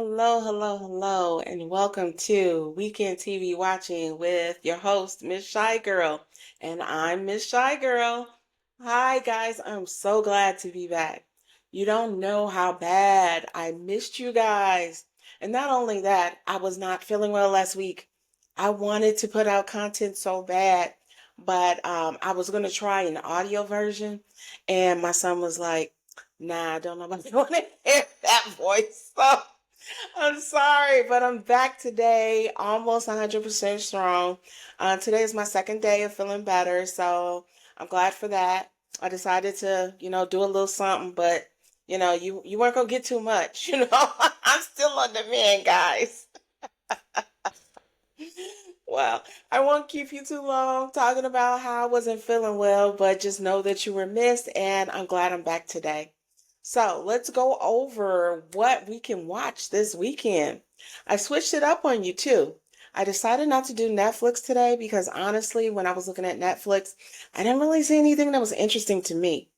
Hello, hello, hello, and welcome to Weekend TV Watching with your host, Mz Chi Gurl. And I'm Mz Chi Gurl. Hi, guys. I'm so glad to be back. You don't know how bad I missed you guys. And not only that, I was not feeling well last week. I wanted to put out content so bad, but I was going to try an audio version, and my son was like, nah, I don't know if I want to hear that voice. So I'm sorry, but I'm back today, almost 100% strong. Today is my second day of feeling better, so I'm glad for that. I decided to, do a little something, but you weren't gonna get too much, I'm still on the mend, guys. Well, I won't keep you too long talking about how I wasn't feeling well, but just know that you were missed, and I'm glad I'm back today. So let's go over what we can watch this weekend. I switched it up on you too. I decided not to do Netflix today because honestly, when I was looking at Netflix, I didn't really see anything that was interesting to me.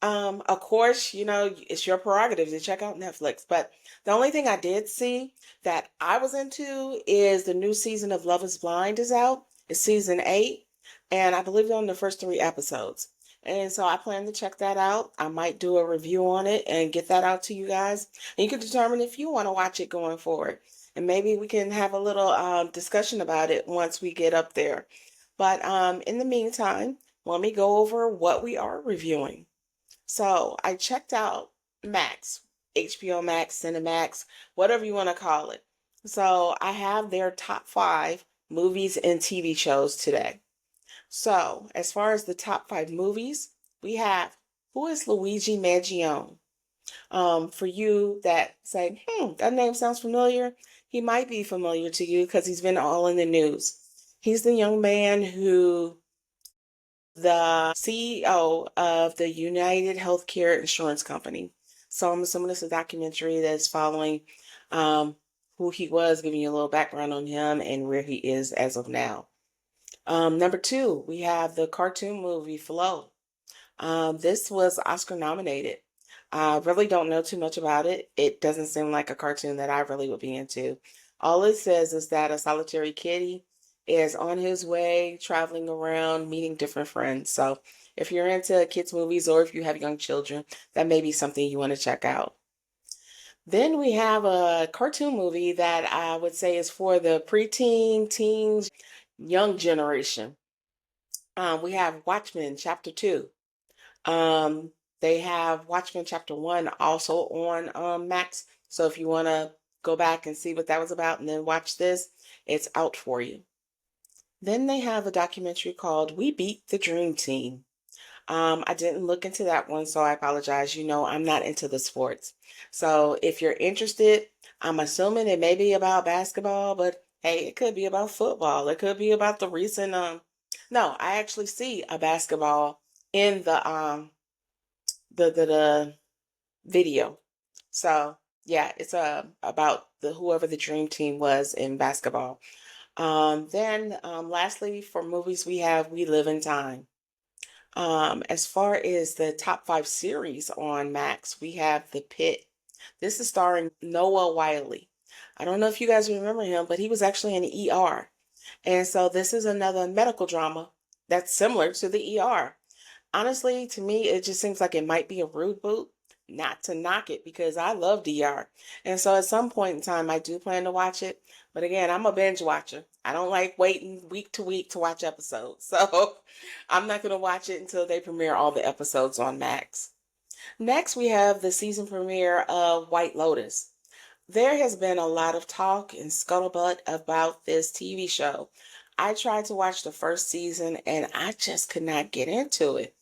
Of course, it's your prerogative to check out Netflix, but the only thing I did see that I was into is the new season of Love is Blind is out. It's season 8, and I believe they're on the first 3 episodes. And so I plan to check that out. I might do a review on it and get that out to you guys. And you can determine if you want to watch it going forward. And maybe we can have a little discussion about it once we get up there. But in the meantime, let me go over what we are reviewing. So I checked out Max, HBO Max, Cinemax, whatever you want to call it. So I have their top 5 movies and TV shows today. So as far as the top 5 movies, we have Who is Luigi Mangione? For you that say, that name sounds familiar, he might be familiar to you because he's been all in the news. He's the young man who the CEO of the United Healthcare Insurance Company. So I'm assuming it's a documentary that's following who he was, giving you a little background on him and where he is as of now. Number 2, we have the cartoon movie Flow. This was Oscar nominated. I really don't know too much about it. It doesn't seem like a cartoon that I really would be into. All it says is that a solitary kitty is on his way, traveling around, meeting different friends. So if you're into kids' movies or if you have young children, that may be something you want to check out. Then we have a cartoon movie that I would say is for the preteen, teens, young generation. We have Watchmen Chapter 2. They have Watchmen Chapter 1 also on Max. So if you want to go back and see what that was about and then watch this, it's out for you. Then they have a documentary called We Beat the Dream Team. I didn't look into that one, so I apologize. I'm not into the sports. So if you're interested, I'm assuming it may be about basketball, but hey, it could be about football. It could be about the recent no, I actually see a basketball in the video. So yeah, it's about the whoever the dream team was in basketball. Then lastly, for movies, we have We Live in Time. As far as the top 5 series on Max, we have The Pit. This is starring Noah Wiley. I don't know if you guys remember him, but he was actually in the ER. And so this is another medical drama that's similar to the ER. Honestly, to me, it just seems like it might be a rude boot. Not to knock it because I love DR. And so at some point in time, I do plan to watch it. But again, I'm a binge watcher. I don't like waiting week to week to watch episodes. So I'm not going to watch it until they premiere all the episodes on Max. Next, we have the season premiere of White Lotus. There has been a lot of talk and scuttlebutt about this TV show. I tried to watch the first season and I just could not get into it.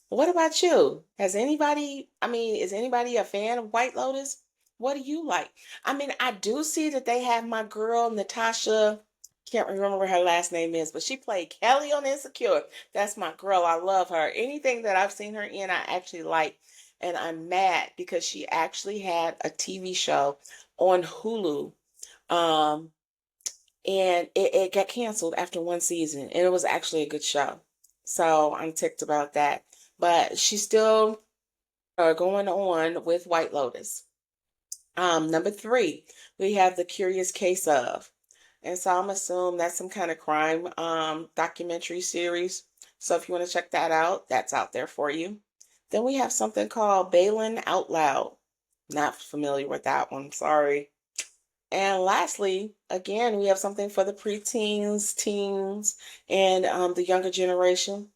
What about you? Is anybody a fan of White Lotus? What do you like? I do see that they have my girl, Natasha, can't remember what her last name is, but she played Kelly on Insecure. That's my girl. I love her. Anything that I've seen her in, I actually like. And I'm mad because she actually had a TV show on Hulu. Um, and it got canceled after one season, and it was actually a good show. So I'm ticked about that. But she's still going on with White Lotus. Number three, we have The Curious Case of. And so I'm assuming that's some kind of crime documentary series. So if you want to check that out, that's out there for you. Then we have something called Balin Out Loud. Not familiar with that one, sorry. And lastly, again, we have something for the preteens, teens, and the younger generation.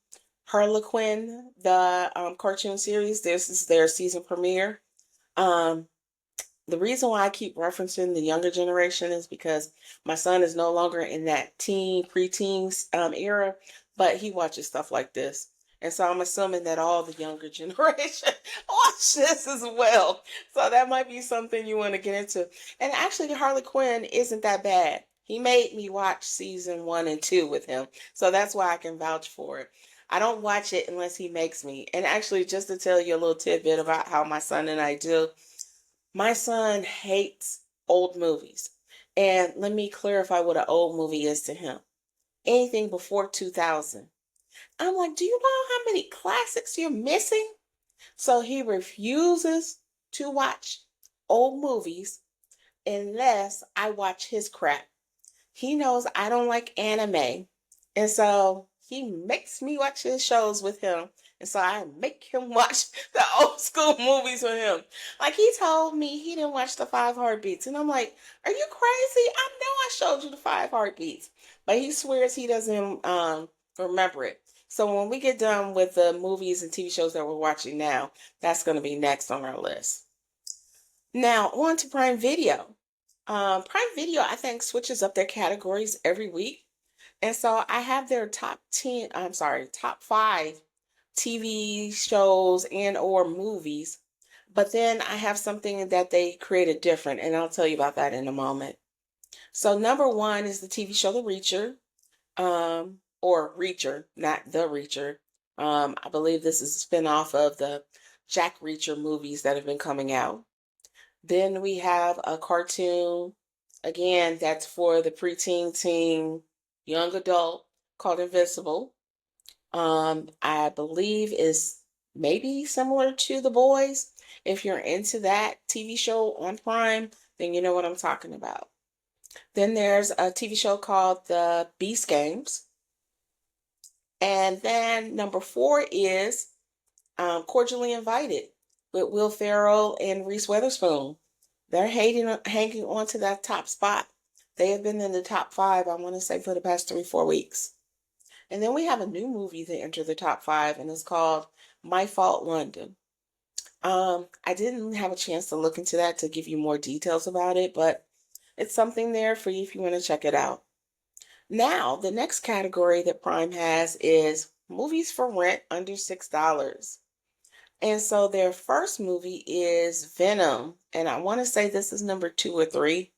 Harlequin, the cartoon series. This is their season premiere. Um, the reason why I keep referencing the younger generation is because my son is no longer in that preteens era, but he watches stuff like this. And so I'm assuming that all the younger generation watch this as well. So that might be something you want to get into. And actually, Harley Quinn isn't that bad. He made me watch season 1 and 2 with him. So that's why I can vouch for it. I don't watch it unless he makes me. And actually, just to tell you a little tidbit about how my son and I do, my son hates old movies. And let me clarify what an old movie is to him. Anything before 2000. I'm like, do you know how many classics you're missing? So he refuses to watch old movies unless I watch his crap. He knows I don't like anime. And so he makes me watch his shows with him. And so I make him watch the old school movies with him. Like he told me he didn't watch the Five Heartbeats. And I'm like, are you crazy? I know I showed you the Five Heartbeats. But he swears he doesn't remember it. So when we get done with the movies and TV shows that we're watching now, that's going to be next on our list. Now, on to Prime Video. Prime Video, I think, switches up their categories every week. And so I have their top 5 TV shows and or movies. But then I have something that they created different, and I'll tell you about that in a moment. So number 1 is the TV show The Reacher, or Reacher, not The Reacher. I believe this is a spinoff of the Jack Reacher movies that have been coming out. Then we have a cartoon, again, that's for the preteen, teen, young adult, called Invincible. I believe is maybe similar to The Boys. If you're into that TV show on Prime, then you know what I'm talking about. Then there's a TV show called The Beast Games. And then number 4 is Cordially Invited with Will Ferrell and Reese Witherspoon. They're hanging on to that top spot. They have been in the top 5, I want to say, for the past 3-4 weeks. And then we have a new movie that entered the top 5, and it's called My Fault London. I didn't have a chance to look into that to give you more details about it, but it's something there for you if you want to check it out. Now, the next category that Prime has is movies for rent under $6. And so their first movie is Venom. And I want to say this is number 2 or 3.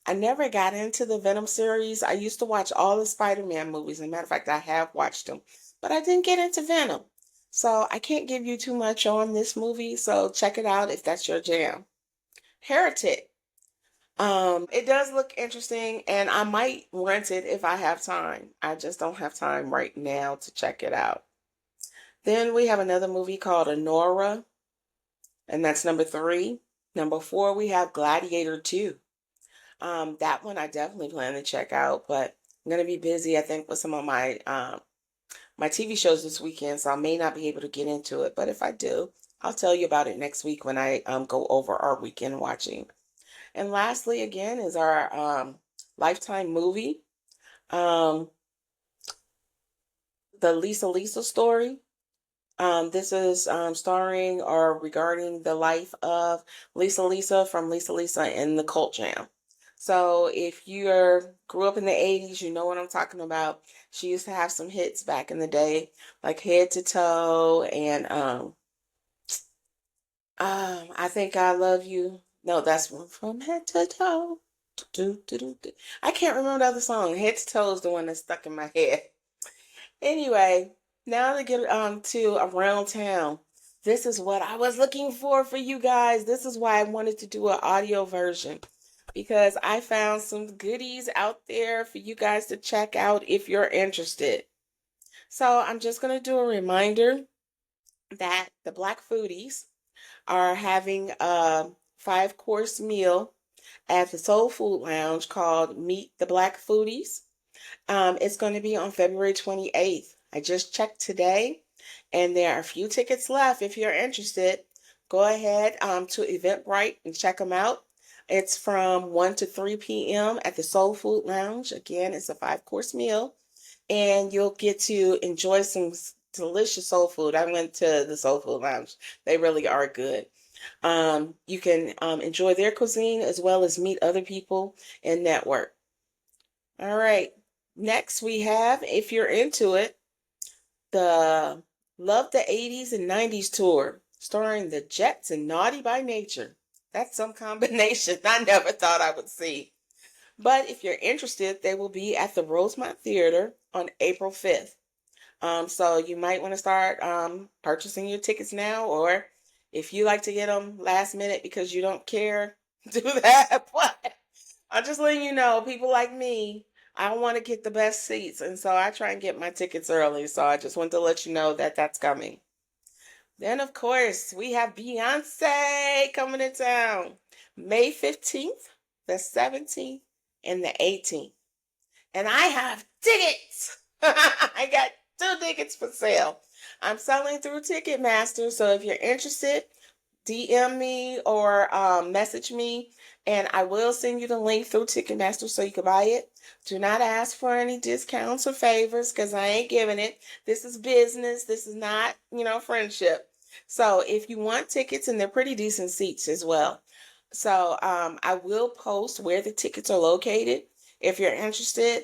I never got into the Venom series. I used to watch all the Spider-Man movies. As a matter of fact, I have watched them. But I didn't get into Venom. So I can't give you too much on this movie. So check it out if that's your jam. Heretic. It does look interesting, and I might rent it if I have time. I just don't have time right now to check it out. Then we have another movie called Honora, and that's number 3. Number 4, we have Gladiator 2. That one I definitely plan to check out, but I'm gonna be busy, I think, with some of my TV shows this weekend, so I may not be able to get into it. But if I do, I'll tell you about it next week when I go over our weekend watching. And lastly, again, is our Lifetime movie, um, the Lisa story. This is starring or regarding the life of Lisa from Lisa and the Cult Jam. So if you grew up in the 80s, you know what I'm talking about. She used to have some hits back in the day, like Head to Toe and I Think I Love You. No, that's one from Head to Toe. Do, do, do, do. I can't remember the other song. Head to Toe is the one that's stuck in my head. Anyway, now to get to Around Town. This is what I was looking for you guys. This is why I wanted to do an audio version because I found some goodies out there for you guys to check out if you're interested. So I'm just going to do a reminder that the Black Foodies are having a 5-course meal at the Soul Food Lounge called Meet the Black Foodies. It's going to be on February 28th. I just checked today, and there are a few tickets left. If you're interested, go ahead to Eventbrite and check them out. It's from 1 to 3 p.m. at the Soul Food Lounge. Again, it's a 5-course meal, and you'll get to enjoy some delicious soul food. I went to the Soul Food Lounge. They really are good. You can enjoy their cuisine as well as meet other people and network. All right. Next, we have, if you're into it, the Love the 80s and 90s tour, starring the Jets and Naughty by Nature. That's some combination I never thought I would see. But if you're interested, they will be at the Rosemont Theater on April 5th. So you might want to start purchasing your tickets now, or if you like to get them last minute because you don't care, do that. But I'm just letting you know, people like me, I want to get the best seats, and so I try and get my tickets early. So I just want to let you know that that's coming. Then, of course, we have Beyonce coming to town May 15th, the 17th, and the 18th. And I have tickets. I got 2 tickets for sale. I'm selling through Ticketmaster, so if you're interested, DM me or message me, and I will send you the link through Ticketmaster so you can buy it. Do not ask for any discounts or favors because I ain't giving it. This is business. This is not, friendship. So if you want tickets, and they're pretty decent seats as well. So I will post where the tickets are located. If you're interested,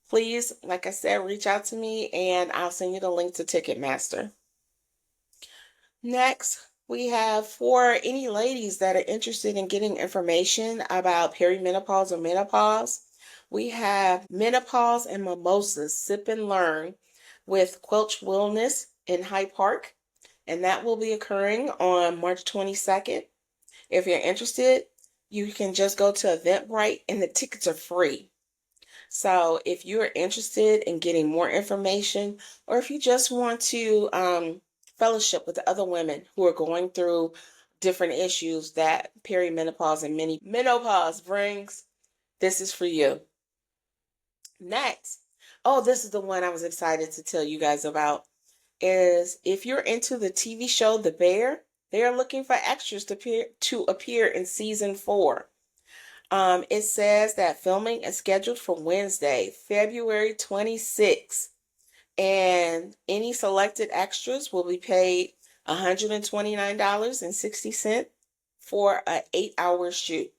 please, like I said, reach out to me and I'll send you the link to Ticketmaster. Next, we have, for any ladies that are interested in getting information about perimenopause or menopause, we have Menopause and Mimosas Sip and Learn with Quelch Wellness in Hyde Park, and that will be occurring on March 22nd. If you're interested, you can just go to Eventbrite, and the tickets are free. So if you're interested in getting more information, or if you just want to fellowship with other women who are going through different issues that perimenopause and mini menopause brings, this is for you. Next, oh, this is the one I was excited to tell you guys about, is if you're into the TV show The Bear, they are looking for extras to appear in season 4. It says that filming is scheduled for Wednesday, February 26th, and any selected extras will be paid $129.60 for an 8-hour shoot.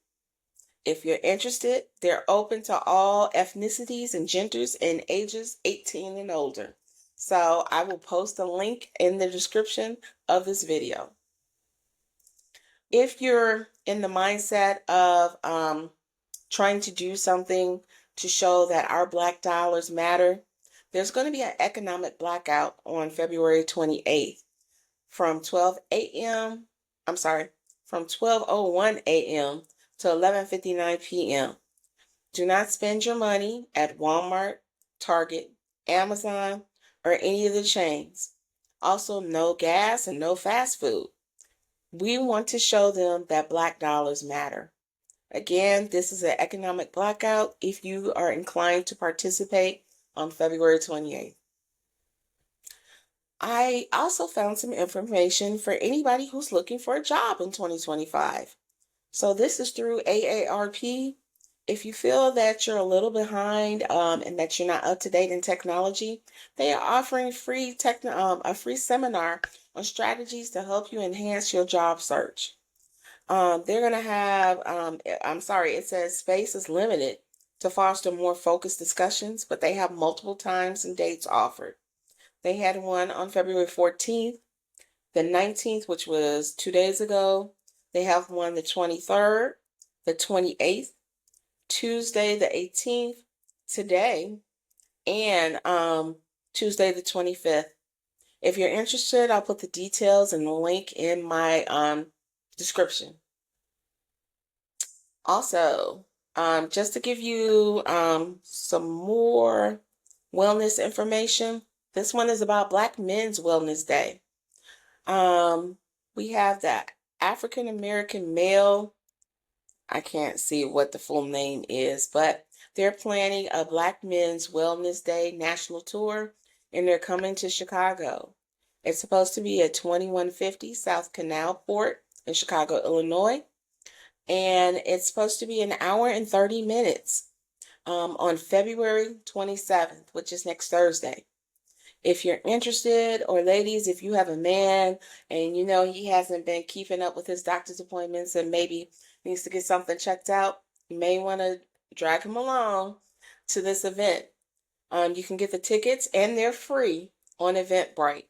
If you're interested, they're open to all ethnicities and genders and ages 18 and older. So I will post a link in the description of this video. If you're in the mindset of trying to do something to show that our Black dollars matter, there's going to be an economic blackout on February 28th from 12:01 a.m. to 11:59 p.m. Do not spend your money at Walmart, Target, Amazon, or any of the chains. Also, no gas and no fast food. We want to show them that Black dollars matter. Again, this is an economic blackout if you are inclined to participate on February 28th. I also found some information for anybody who's looking for a job in 2025. So this is through AARP. If you feel that you're a little behind and that you're not up to date in technology, they are offering a free seminar on strategies to help you enhance your job search. They're going to have, I'm sorry, it says space is limited to foster more focused discussions, but they have multiple times and dates offered. They had one on February 14th, the 19th, which was 2 days ago. They have one the 23rd, the 28th, Tuesday the 18th, today, and Tuesday the 25th. If you're interested, I'll put the details and the link in my description. Also, just to give you some more wellness information, this one is about Black Men's Wellness Day. We have the African American Male, I can't see what the full name is, but they're planning a Black Men's Wellness Day national tour, and they're coming to Chicago. It's supposed to be at 2150 South Canal Port in Chicago, Illinois, and it's supposed to be an hour and 30 minutes on February 27th, which is next Thursday. If you're interested, or ladies, if you have a man and you know he hasn't been keeping up with his doctor's appointments and maybe needs to get something checked out, you may want to drag him along to this event. You can get the tickets and they're free on Eventbrite.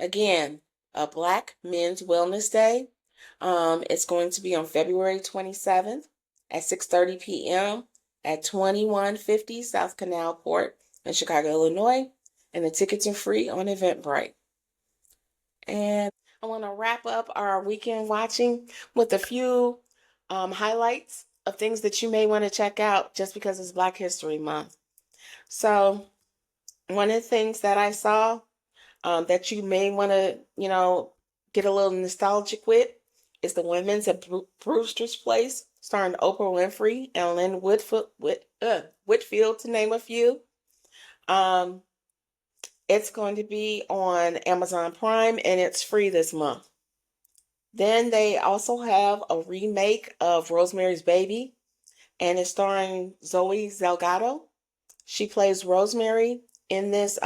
Again, a Black Men's Wellness Day. It's going to be on February 27th at 6:30 p.m. at 2150 South Canal Port in Chicago, Illinois. And the tickets are free on Eventbrite. And I want to wrap up our weekend watching with a few highlights of things that you may want to check out just because it's Black History Month. So, one of the things that I saw that you may want to, get a little nostalgic with is The Women's at Brewster's Place, starring Oprah Winfrey and Lynn Whitfield, to name a few. It's going to be on Amazon Prime and it's free this month. Then they also have a remake of Rosemary's Baby, and it's starring Zoe Zelgado. She plays Rosemary in this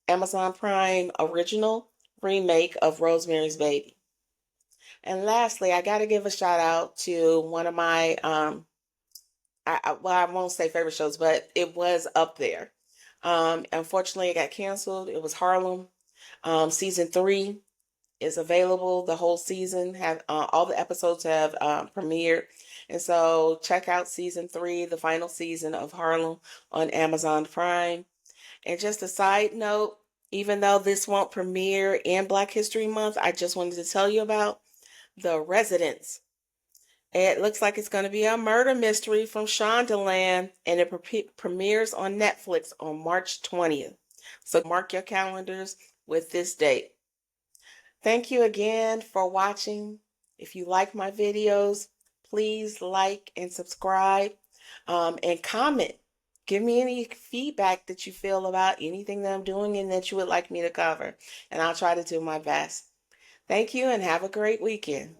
Amazon Prime original remake of Rosemary's Baby. And lastly, I got to give a shout out to one of my, I won't say favorite shows, but it was up there. Unfortunately, it got canceled. It was Harlem. Season 3 is available. The whole season have all the episodes have premiered, and so check out season 3, the final season of Harlem, on Amazon Prime. And just a side note, even though this won't premiere in Black History Month, I just wanted to tell you about The Residents. It looks like it's going to be a murder mystery from Shondaland, and it premieres on Netflix on March 20th. So mark your calendars with this date. Thank you again for watching. If you like my videos, please like and subscribe, and comment. Give me any feedback that you feel about anything that I'm doing and that you would like me to cover, and I'll try to do my best. Thank you and have a great weekend.